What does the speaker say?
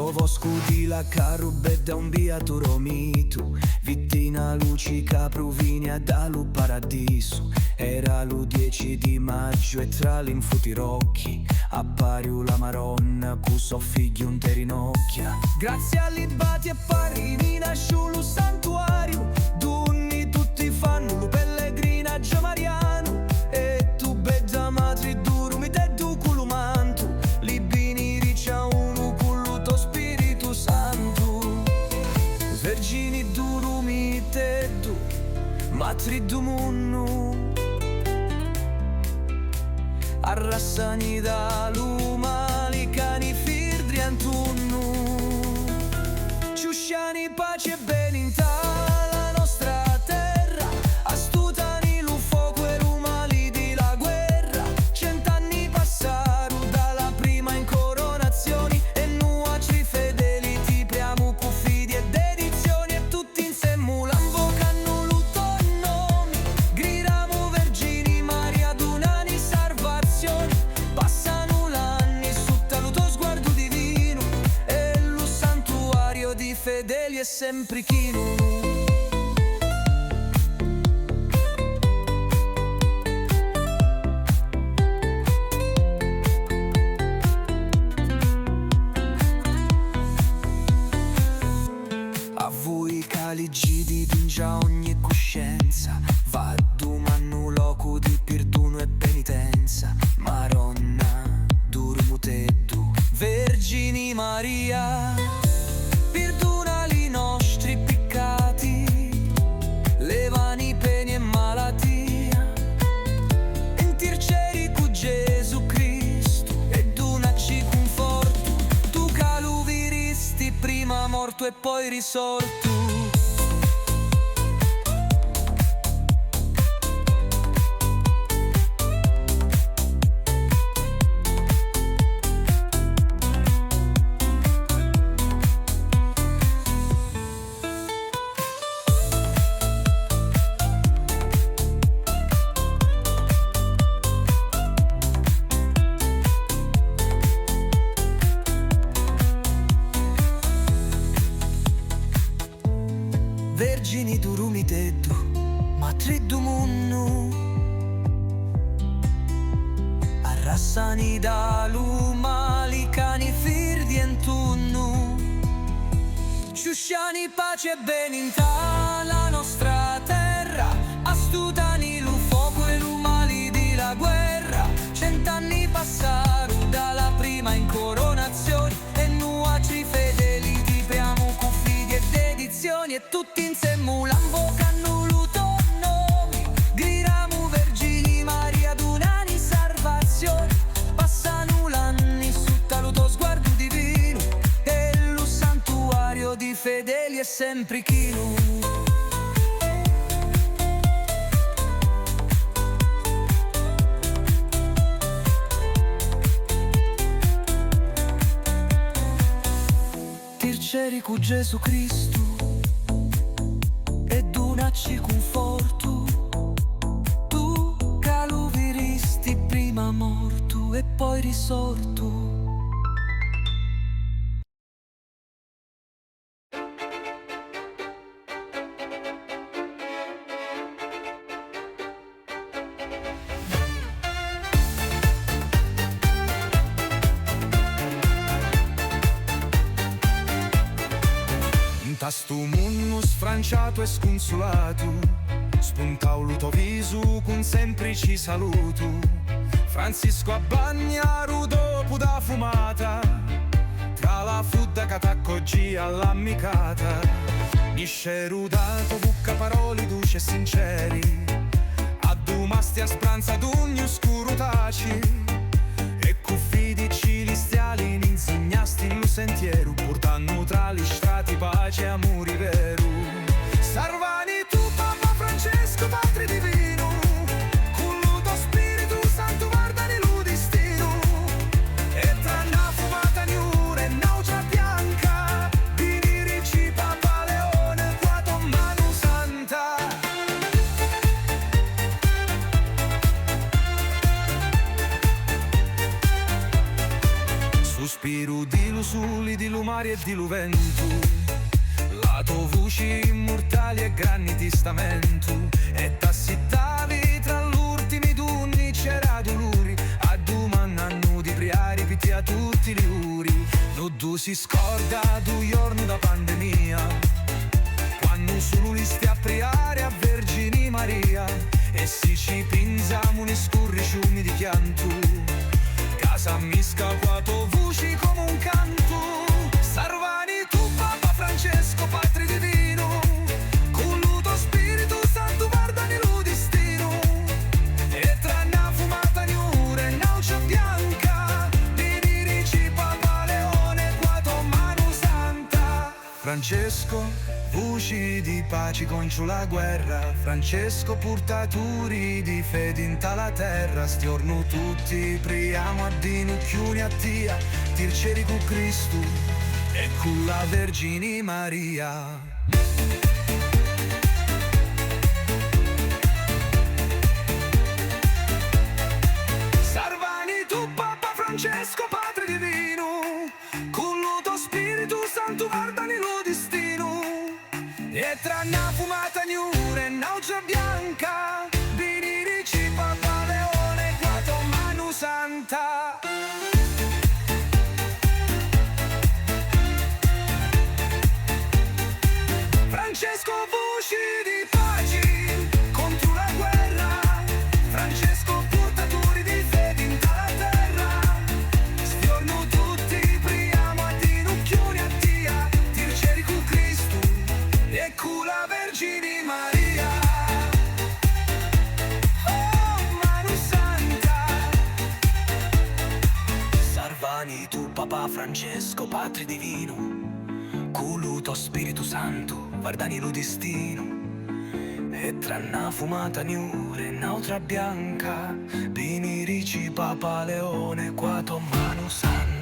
Ovo scudi la carube da un beato mitu, vittina lucica provina dallo paradiso. Era lo 10 di maggio e tra l'infuti rocchi appariu la Maronna cu suo figlio un terinocchia. Grazie agli bati e parini nasciu lo santuario, dunni tutti fanno lo pellegrinaggio mariano. E tu bella madre durumi te du culo mantu, libini ricia uno cullo to spirito santo. Vergini durumi te du, matri du munnu, arrassani da lumali cani firdri antunnu. Ciusciani pace e benintà la nostra terra, astutani lu fuoco e lumali di la guerra. 100 anni passarono dalla prima incoronazioni e nu altri fedeli ti priamo cu fidi e dedizioni. E tutti insieme l'ambocano lutto nomi, gridamo vergini Maria d'unani salvazione. Passano l'anni sotto lo tuo sguardo divino e lo santuario di fedeli è sempre chino. A voi caligi di vingia ogni coscienza, va domani loco di perdono e penitenza. Maronna, durmuteddu, Vergini Maria, perdona i nostri peccati, levani peni e malatia. Intercedi con Gesù Cristo e donaci conforto, tu che lo viristi prima morto e poi risorto. Vergini durumi tettu, matri du munnu, arrassani da lumali cani firdi entunnu. Ciusciani pace e benintà la nostra terra, astutani lu fuoco e lumali di la guerra. 100 anni passarono dalla prima incoronazione e nu altri fedeli ti priamo cu fidi e dedizioni. E tutti insieme l'ambocano luto nomi, gridamo vergini Maria d'unani salvazione. Passano l'anni sotto lo tuo sguardo divino e lo santuario di fedeli è sempre chino. Tirceri cu Gesù Cristo e donaci conforto, tu che lo viristi prima morto e poi risorto. Sto munno sfranciato e sconsolato, spuntau lo tuo viso con semplici saluto. Francisco a bagnaro dopo da fumata, tra la fudda che t'accoggi all'ammicata. Nisce rudato, bucca parole duce e sinceri, addumasti a spranza d'ogni oscuro taci. E cuffi di cili stiali insegnasti il sentiero, portando tra gli strati pace e amore vero. Sarvani tu Papa Francesco, Padre Divino, con lo tuo Spirito Santo guardani lo destino. E tra una fumata niura e naucia bianca, vinirici Papa Leone, qua tua mano santa. Sospiro di di lusuli, di lumari e di luventu, lato voci immortali e grandi testamento, e tassittavi tra l'ultimi d'unni c'era dolori, a dumanannu di priari piti a tutti gli uri, non si scorda du giorno da pandemia, quando solo li stia a priare a Vergine Maria, e si ci pinzamo ne scurriciumi di pianto, casa mi scappato voci come un canto. Sarvani tu Papa Francesco, Padre Divino, con l'uto Spirito Santo guardani lo destino, e tra una fumata di ore e un'aucia bianca, di dirici Papa Leone, quato mano santa. Francesco, voci di pace contro la guerra, Francesco portatori di fede in tala terra, stiorno tutti priamo a dinu chiuni a tia, tirceri con Cristo e con la Vergine Maria. Sarvani tu Papa Francesco, Padre Divino, con l'uto Spirito Santo guardani lo destino, e tra una fumata gnure e un'aucia bianca, binirici Papa Leone, quato manu santa. Francesco voci di pace contro la guerra, Francesco portatori di fede in tala terra, stiorno tutti priamo a dinucchioni a tia, tirceri con Cristo e con la Vergine Maria. Oh mano santa. Sarvani tu Papa Francesco, Padre Divino, con l'uto Spirito Santo guardani lo destino, e tra una fumata niure e un'altra bianca, binirici Papa Leone, quato mano santa.